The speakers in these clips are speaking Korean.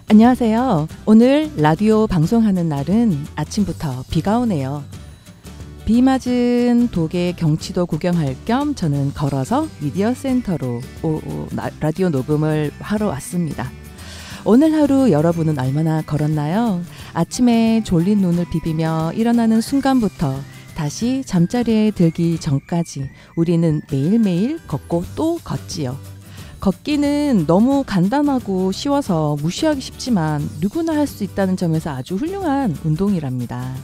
안녕하세요. 오늘 라디오 방송하는 날은 아침부터 비가 오네요. 비 맞은 독의 경치도 구경할 겸 저는 걸어서 미디어 센터로 라디오 녹음을 하러 왔습니다. 오늘 하루 여러분은 얼마나 걸었나요? 아침에 졸린 눈을 비비며 일어나는 순간부터 다시 잠자리에 들기 전까지 우리는 매일매일 걷고 또 걷지요. 걷기는 너무 간단하고 쉬워서 무시하기 쉽지만 누구나 할 수 있다는 점에서 아주 훌륭한 운동이랍니다.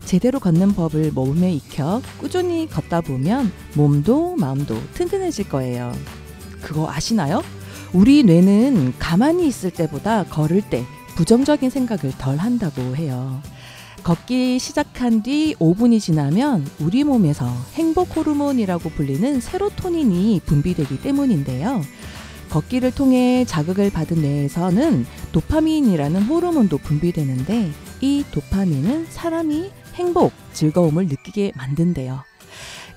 제대로 걷는 법을 몸에 익혀 꾸준히 걷다 보면 몸도 마음도 튼튼해질 거예요. 그거 아시나요? 우리 뇌는 가만히 있을 때보다 걸을 때 부정적인 생각을 덜 한다고 해요. 걷기 시작한 뒤 5분이 지나면 우리 몸에서 행복 호르몬이라고 불리는 세로토닌이 분비되기 때문인데요. 걷기를 통해 자극을 받은 뇌에서는 도파민이라는 호르몬도 분비되는데 이 도파민은 사람이 행복, 즐거움을 느끼게 만든대요.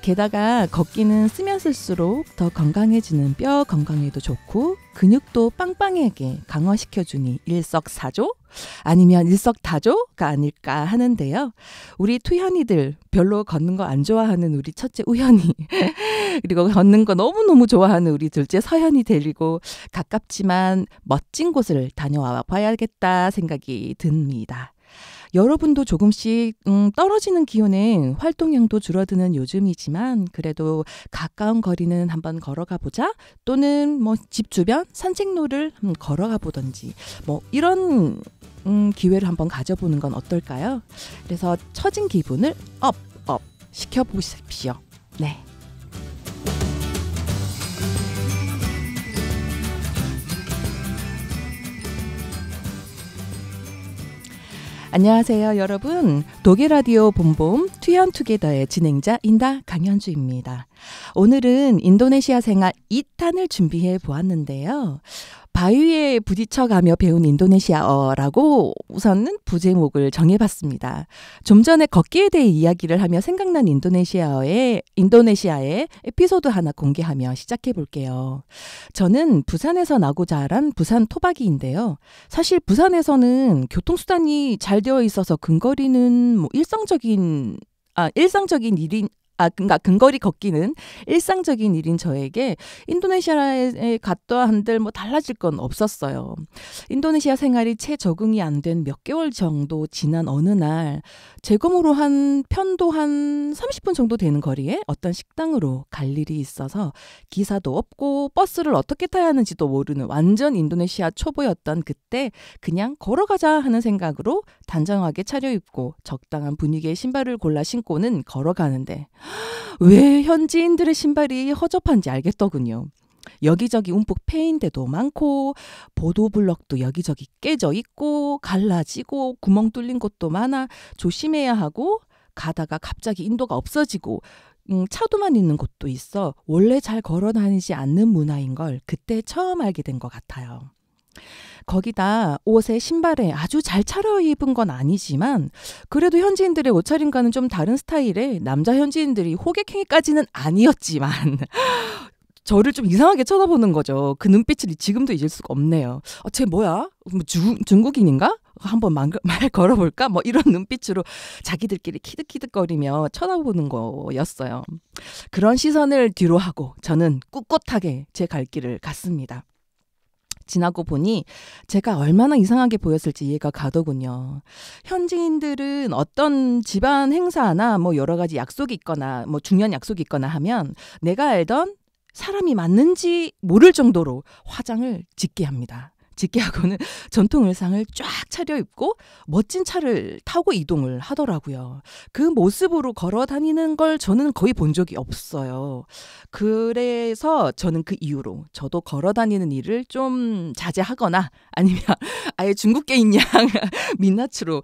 게다가 걷기는 쓰면 쓸수록 더 건강해지는 뼈 건강에도 좋고 근육도 빵빵하게 강화시켜주니 일석사조? 아니면 일석다조가 아닐까 하는데요. 우리 투현이들 별로 걷는 거 안 좋아하는 우리 첫째 우현이 그리고 걷는 거 너무너무 좋아하는 우리 둘째 서현이 데리고 가깝지만 멋진 곳을 다녀와 봐야겠다 생각이 듭니다. 여러분도 조금씩 떨어지는 기온에 활동량도 줄어드는 요즘이지만 그래도 가까운 거리는 한번 걸어가 보자 또는 뭐 집 주변 산책로를 걸어가 보던지 뭐 이런 기회를 한번 가져보는 건 어떨까요? 그래서 처진 기분을 업 시켜보십시오. 네. 안녕하세요 여러분. 독일라디오 봄봄 투현투게더의 진행자 인다 강현주입니다. 오늘은 인도네시아 생활 2탄을 준비해 보았는데요. 바위에 부딪혀가며 배운 인도네시아어라고 우선은 부제목을 정해봤습니다. 좀 전에 걷기에 대해 이야기를 하며 생각난 인도네시아의 에피소드 하나 공개하며 시작해 볼게요. 저는 부산에서 나고 자란 부산 토박이인데요. 사실 부산에서는 교통수단이 잘 되어 있어서 근거리는 뭐 일상적인 일인 그러니까 근거리 걷기는 일상적인 일인 저에게 인도네시아에 갔다 한들 뭐 달라질 건 없었어요. 인도네시아 생활이 채 적응이 안 된 몇 개월 정도 지난 어느 날 재검으로 한 편도 한 30분 정도 되는 거리에 어떤 식당으로 갈 일이 있어서 기사도 없고 버스를 어떻게 타야 하는지도 모르는 완전 인도네시아 초보였던 그때 그냥 걸어가자 하는 생각으로 단정하게 차려입고 적당한 분위기의 신발을 골라 신고는 걸어가는데 왜 현지인들의 신발이 허접한지 알겠더군요. 여기저기 움푹 패인 데도 많고 보도블럭도 여기저기 깨져 있고 갈라지고 구멍 뚫린 곳도 많아 조심해야 하고 가다가 갑자기 인도가 없어지고 차도만 있는 곳도 있어 원래 잘 걸어 다니지 않는 문화인 걸 그때 처음 알게 된 것 같아요. 거기다 옷에 신발에 아주 잘 차려입은 건 아니지만 그래도 현지인들의 옷차림과는 좀 다른 스타일의 남자 현지인들이 호객행위까지는 아니었지만 저를 좀 이상하게 쳐다보는 거죠. 그 눈빛을 지금도 잊을 수가 없네요. 쟤 뭐야? 뭐 중국인인가? 한번 말 걸어볼까? 뭐 이런 눈빛으로 자기들끼리 키득키득거리며 쳐다보는 거였어요. 그런 시선을 뒤로 하고 저는 꿋꿋하게 제 갈 길을 갔습니다. 지나고 보니 제가 얼마나 이상하게 보였을지 이해가 가더군요. 현지인들은 어떤 집안 행사나 뭐 여러 가지 약속이 있거나 뭐 중요한 약속이 있거나 하면 내가 알던 사람이 맞는지 모를 정도로 화장을 짙게 합니다. 짙게 하고는 전통 의상을 쫙 차려입고 멋진 차를 타고 이동을 하더라고요. 그 모습으로 걸어 다니는 걸 저는 거의 본 적이 없어요. 그래서 저는 그 이후로 저도 걸어 다니는 일을 좀 자제하거나 아니면 아예 중국계인 양 민낯으로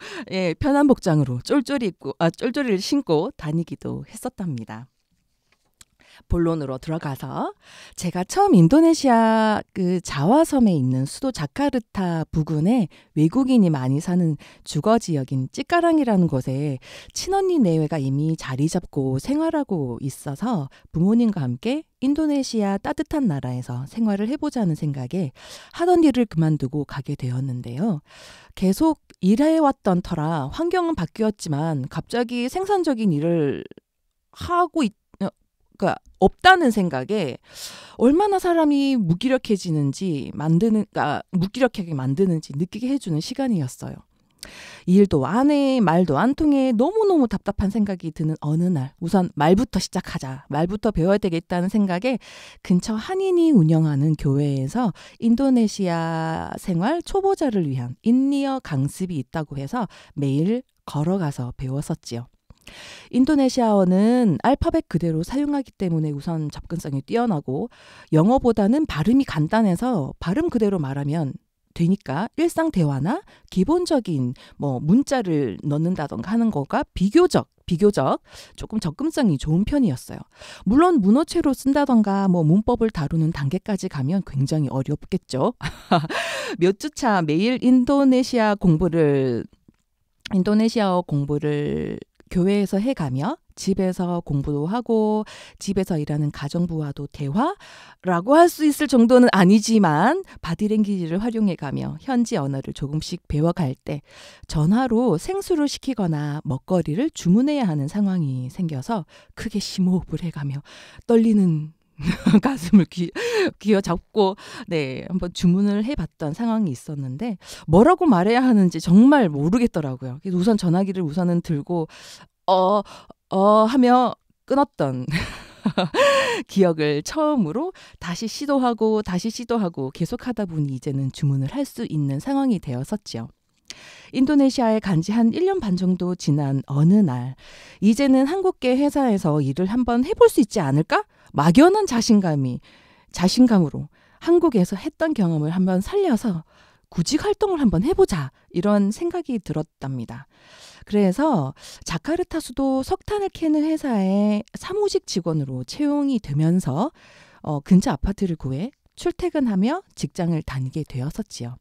편한 복장으로 쫄쫄이를 신고 다니기도 했었답니다. 본론으로 들어가서 제가 처음 인도네시아 그 자와섬에 있는 수도 자카르타 부근에 외국인이 많이 사는 주거 지역인 찌까랑이라는 곳에 친언니 내외가 이미 자리 잡고 생활하고 있어서 부모님과 함께 인도네시아 따뜻한 나라에서 생활을 해보자는 생각에 하던 일을 그만두고 가게 되었는데요. 계속 일해왔던 터라 환경은 바뀌었지만 갑자기 생산적인 일을 하고 그러니까 없다는 생각에 얼마나 사람이 무기력하게 만드는지 느끼게 해주는 시간이었어요. 일도 안 해, 말도 안 통해 너무너무 답답한 생각이 드는 어느 날 우선 말부터 시작하자. 말부터 배워야 되겠다는 생각에 근처 한인이 운영하는 교회에서 인도네시아 생활 초보자를 위한 인리어 강습이 있다고 해서 매일 걸어가서 배웠었지요. 인도네시아어는 알파벳 그대로 사용하기 때문에 우선 접근성이 뛰어나고 영어보다는 발음이 간단해서 발음 그대로 말하면 되니까 일상 대화나 기본적인 문자를 넣는다던가 하는 거가 비교적 조금 접근성이 좋은 편이었어요. 물론 문어체로 쓴다던가 문법을 다루는 단계까지 가면 굉장히 어렵겠죠. 몇 주차 매일 인도네시아어 공부를 교회에서 해가며 집에서 공부도 하고 집에서 일하는 가정부와도 대화라고 할 수 있을 정도는 아니지만 바디랭귀지를 활용해가며 현지 언어를 조금씩 배워갈 때 전화로 생수를 시키거나 먹거리를 주문해야 하는 상황이 생겨서 크게 심호흡을 해가며 떨리는 가슴을 쥐어잡고 한번 주문을 해봤던 상황이 있었는데 뭐라고 말해야 하는지 정말 모르겠더라고요. 그래서 우선 전화기를 우선은 들고 하며 끊었던 기억을 처음으로 다시 시도하고 계속하다 보니 이제는 주문을 할 수 있는 상황이 되었었죠. 인도네시아에 간 지 한 1년 반 정도 지난 어느 날 이제는 한국계 회사에서 일을 한번 해볼 수 있지 않을까? 막연한 자신감으로 한국에서 했던 경험을 한번 살려서 구직 활동을 한번 해보자 이런 생각이 들었답니다. 그래서 자카르타 수도 석탄을 캐는 회사에 사무직 직원으로 채용이 되면서 근처 아파트를 구해 출퇴근하며 직장을 다니게 되었었지요.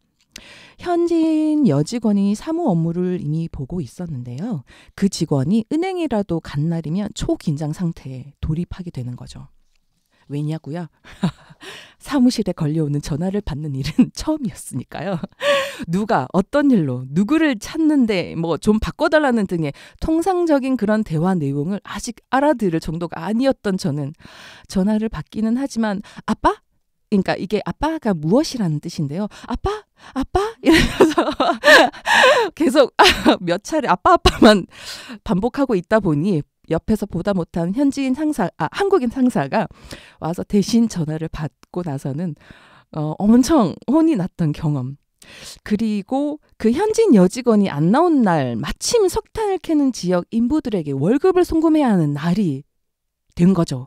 현지인 여직원이 사무 업무를 이미 보고 있었는데요. 그 직원이 은행이라도 간 날이면 초긴장 상태에 돌입하게 되는 거죠. 왜냐고요? 사무실에 걸려오는 전화를 받는 일은 처음이었으니까요. 누가 어떤 일로 누구를 찾는데 좀 바꿔달라는 등의 통상적인 그런 대화 내용을 아직 알아들을 정도가 아니었던 저는 전화를 받기는 하지만 아빠? 그러니까 이게 아빠가 무엇이라는 뜻인데요. 아빠? 이러면서 계속 몇 차례 아빠만 반복하고 있다 보니 옆에서 보다 못한 한국인 상사가 와서 대신 전화를 받고 나서는 엄청 혼이 났던 경험. 그리고 그 현지인 여직원이 안 나온 날 마침 석탄을 캐는 지역 인부들에게 월급을 송금해야 하는 날이 된 거죠.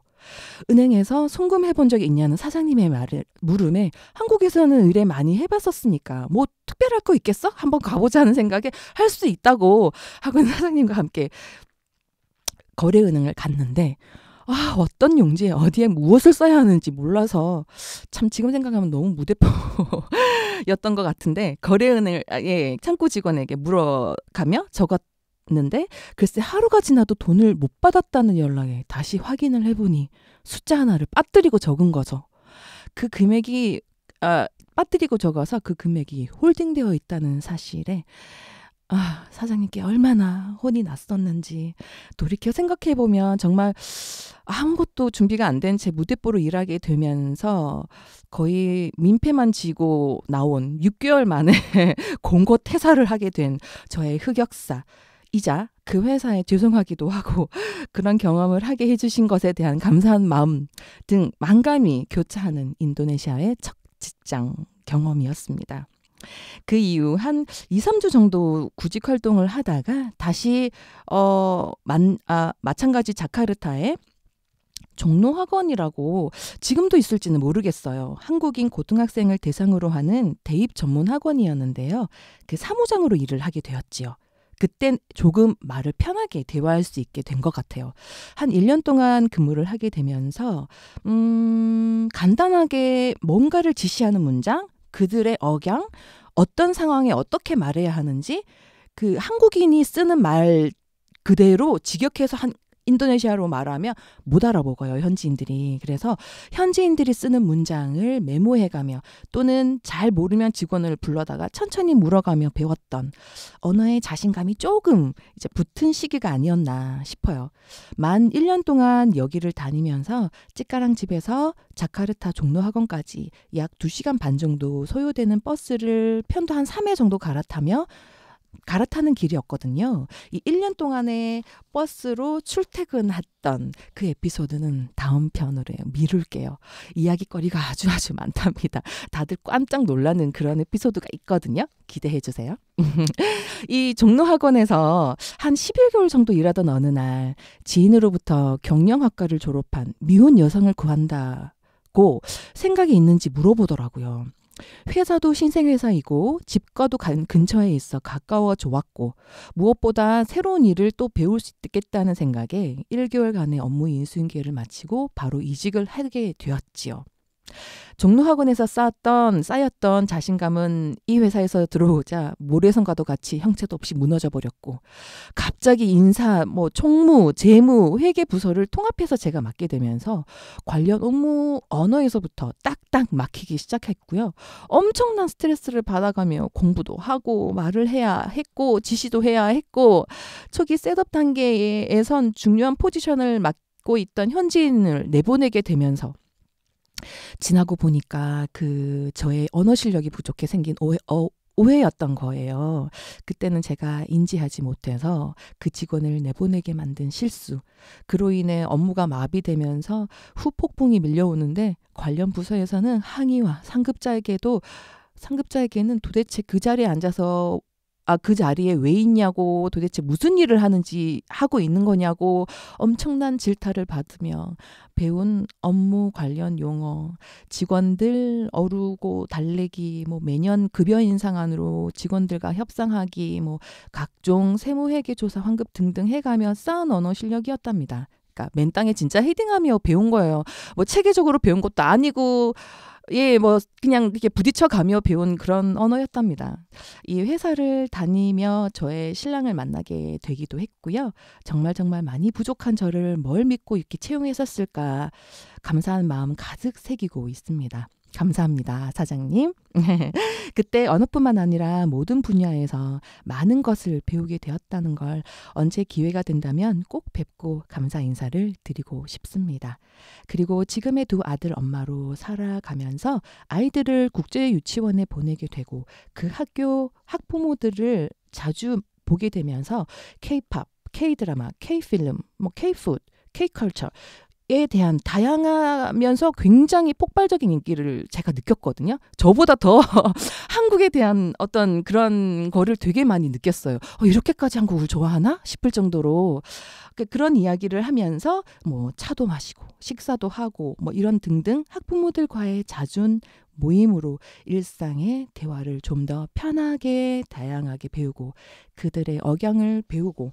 은행에서 송금해 본 적이 있냐는 사장님의 물음에 한국에서는 의뢰 많이 해봤었으니까 특별할 거 있겠어? 한번 가보자는 생각에 할 수 있다고 하고 사장님과 함께 거래은행을 갔는데 어떤 용지에 어디에 무엇을 써야 하는지 몰라서 참 지금 생각하면 너무 무대포였던 것 같은데 거래은행을 창구 직원에게 물어가며 적었는데 글쎄 하루가 지나도 돈을 못 받았다는 연락에 다시 확인을 해보니 숫자 하나를 빠뜨리고 적은 거죠. 그 금액이 빠뜨리고 적어서 그 금액이 홀딩되어 있다는 사실에 사장님께 얼마나 혼이 났었는지 돌이켜 생각해보면 정말 아무것도 준비가 안 된 채 무대뽀로 일하게 되면서 거의 민폐만 지고 나온 6개월 만에 공고 퇴사를 하게 된 저의 흑역사이자 그 회사에 죄송하기도 하고 그런 경험을 하게 해주신 것에 대한 감사한 마음 등 만감이 교차하는 인도네시아의 첫 직장 경험이었습니다. 그 이후 한 2, 3주 정도 구직 활동을 하다가 다시 마찬가지 자카르타에 종로학원이라고 지금도 있을지는 모르겠어요. 한국인 고등학생을 대상으로 하는 대입 전문 학원이었는데요. 그 사무장으로 일을 하게 되었지요. 그땐 조금 말을 편하게 대화할 수 있게 된 것 같아요. 한 1년 동안 근무를 하게 되면서 간단하게 뭔가를 지시하는 문장, 그들의 억양, 어떤 상황에 어떻게 말해야 하는지 그 한국인이 쓰는 말 그대로 직역해서 인도네시아로 말하면 못 알아먹어요, 현지인들이. 그래서 현지인들이 쓰는 문장을 메모해가며 또는 잘 모르면 직원을 불러다가 천천히 물어가며 배웠던 언어의 자신감이 조금 이제 붙은 시기가 아니었나 싶어요. 만 1년 동안 여기를 다니면서 찌까랑 집에서 자카르타 종로학원까지 약 2시간 반 정도 소요되는 버스를 편도 한 3회 정도 갈아타는 길이었거든요. 이 1년 동안에 버스로 출퇴근했던 그 에피소드는 다음 편으로 미룰게요. 이야기거리가 아주 많답니다. 다들 깜짝 놀라는 그런 에피소드가 있거든요. 기대해 주세요. 이 종로학원에서 한 11개월 정도 일하던 어느 날 지인으로부터 경영학과를 졸업한 미혼 여성을 구한다고 생각이 있는지 물어보더라고요. 회사도 신생회사이고 집과도 근처에 있어 가까워 좋았고 무엇보다 새로운 일을 또 배울 수 있겠다는 생각에 1개월간의 업무 인수인계를 마치고 바로 이직을 하게 되었지요. 종로학원에서 쌓였던 자신감은 이 회사에서 들어오자 모래성과도 같이 형체도 없이 무너져 버렸고 갑자기 인사, 총무, 재무, 회계 부서를 통합해서 제가 맡게 되면서 관련 업무 언어에서부터 딱딱 막히기 시작했고요. 엄청난 스트레스를 받아가며 공부도 하고 말을 해야 했고 지시도 해야 했고 초기 셋업 단계에선 중요한 포지션을 맡고 있던 현지인을 내보내게 되면서 지나고 보니까 저의 언어 실력이 부족해 생긴 오해였던 거예요. 그때는 제가 인지하지 못해서 그 직원을 내보내게 만든 실수. 그로 인해 업무가 마비되면서 후폭풍이 밀려오는데 관련 부서에서는 항의와 상급자에게는 도대체 그 자리에 앉아서 그 자리에 왜 있냐고 도대체 무슨 일을 하고 있는 거냐고 엄청난 질타를 받으며 배운 업무 관련 용어, 직원들 어루고 달래기, 매년 급여 인상안으로 직원들과 협상하기, 각종 세무회계조사 환급 등등 해가며 쌓은 언어 실력이었답니다. 그러니까 맨땅에 진짜 헤딩하며 배운 거예요. 체계적으로 배운 것도 아니고 그냥 이렇게 부딪혀가며 배운 그런 언어였답니다. 이 회사를 다니며 저의 신랑을 만나게 되기도 했고요. 정말 많이 부족한 저를 뭘 믿고 이렇게 채용했었을까 감사한 마음 가득 새기고 있습니다. 감사합니다, 사장님. 그때 언어뿐만 아니라 모든 분야에서 많은 것을 배우게 되었다는 걸 언제 기회가 된다면 꼭 뵙고 감사 인사를 드리고 싶습니다. 그리고 지금의 2 아들 엄마로 살아가면서 아이들을 국제 유치원에 보내게 되고 그 학부모들을 자주 보게 되면서 K-팝, K-드라마, K-필름, K-푸드, K-컬처 에 대한 다양하면서 굉장히 폭발적인 인기를 제가 느꼈거든요. 저보다 더 한국에 대한 어떤 그런 거를 되게 많이 느꼈어요. 이렇게까지 한국을 좋아하나 싶을 정도로 그런 이야기를 하면서 차도 마시고 식사도 하고 이런 등등 학부모들과의 잦은 모임으로 일상의 대화를 좀 더 편하게 다양하게 배우고 그들의 억양을 배우고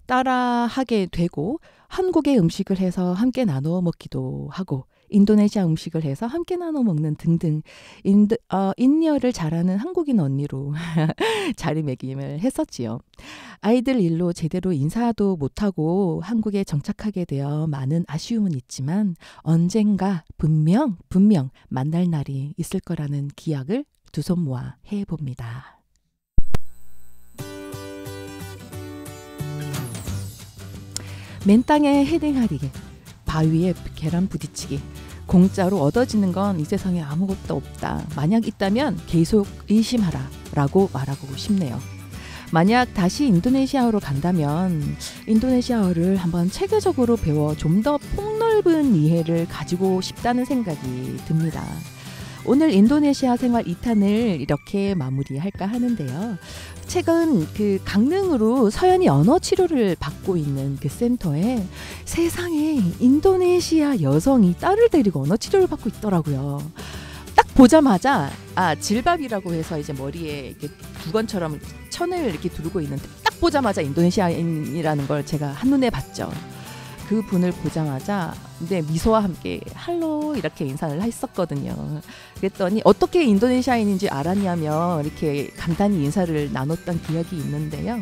따라하게 되고 한국의 음식을 해서 함께 나누어 먹기도 하고 인도네시아 음식을 해서 함께 나눠 먹는 등등 인니어를 잘하는 한국인 언니로 자리매김을 했었지요. 아이들 일로 제대로 인사도 못하고 한국에 정착하게 되어 많은 아쉬움은 있지만 언젠가 분명 만날 날이 있을 거라는 기약을 두 손 모아 해봅니다. 맨땅에 헤딩하기, 바위에 계란 부딪히기, 공짜로 얻어지는 건 이 세상에 아무것도 없다. 만약 있다면 계속 의심하라 라고 말하고 싶네요. 만약 다시 인도네시아로 간다면 인도네시아어를 한번 체계적으로 배워 좀 더 폭넓은 이해를 가지고 싶다는 생각이 듭니다. 오늘 인도네시아 생활 2탄을 이렇게 마무리할까 하는데요. 최근 강릉으로 서연이 언어 치료를 받고 있는 그 센터에 세상에 인도네시아 여성이 딸을 데리고 언어 치료를 받고 있더라고요. 딱 보자마자 질밥이라고 해서 이제 머리에 이렇게 두건처럼 천을 이렇게 두르고 있는데 딱 보자마자 인도네시아인이라는 걸 제가 한눈에 봤죠. 그 분을 보자마자 근데 미소와 함께 할로 이렇게 인사를 했었거든요. 그랬더니 어떻게 인도네시아인인지 알았냐면 이렇게 간단히 인사를 나눴던 기억이 있는데요.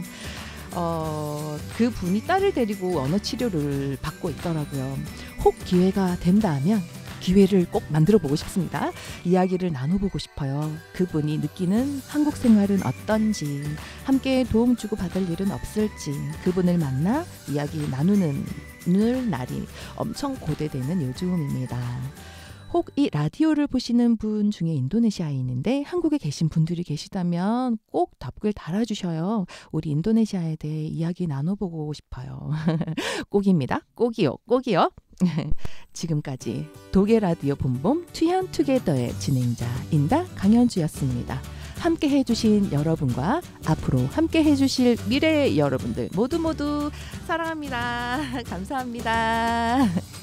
그 분이 딸을 데리고 언어 치료를 받고 있더라고요. 혹 기회가 된다면 기회를 꼭 만들어 보고 싶습니다. 이야기를 나눠보고 싶어요. 그분이 느끼는 한국 생활은 어떤지, 함께 도움 주고 받을 일은 없을지, 그분을 만나 이야기 나누는 날이 엄청 고대되는 요즘입니다. 혹 이 라디오를 보시는 분 중에 인도네시아인인데 한국에 계신 분들이 계시다면 꼭 답글 달아주셔요. 우리 인도네시아에 대해 이야기 나눠보고 싶어요. 꼭입니다. 꼭이요. 꼭이요. 지금까지 독일 라디오 본봄 투현투게더의 진행자 인다 강현주였습니다. 함께 해주신 여러분과 앞으로 함께 해주실 미래의 여러분들 모두 사랑합니다. 감사합니다.